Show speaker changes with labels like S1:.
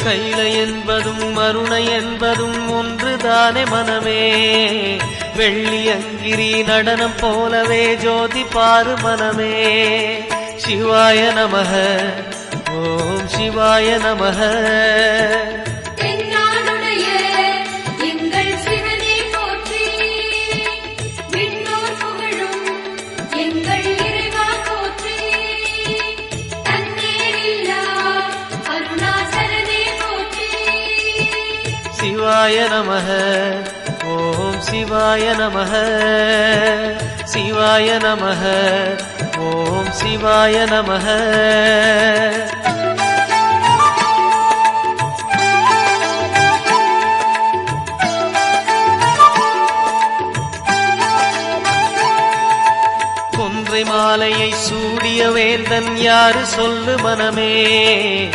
S1: கைலை என்பதும் மருணை என்பதும் ஒன்றுதானே மனமே. வெள்ளி அங்கிரி நடனம் போலவே ஜோதி பாரு மனமே. சிவாய நமக ஓம் சிவாய நமக. சிவாய நமக ஓம் சிவாய நமக. சிவாய நமக ஓம் சிவாய நமக. கொன்றை மாலையை சூடிய வேந்தன் யாரு சொல்லு மனமே.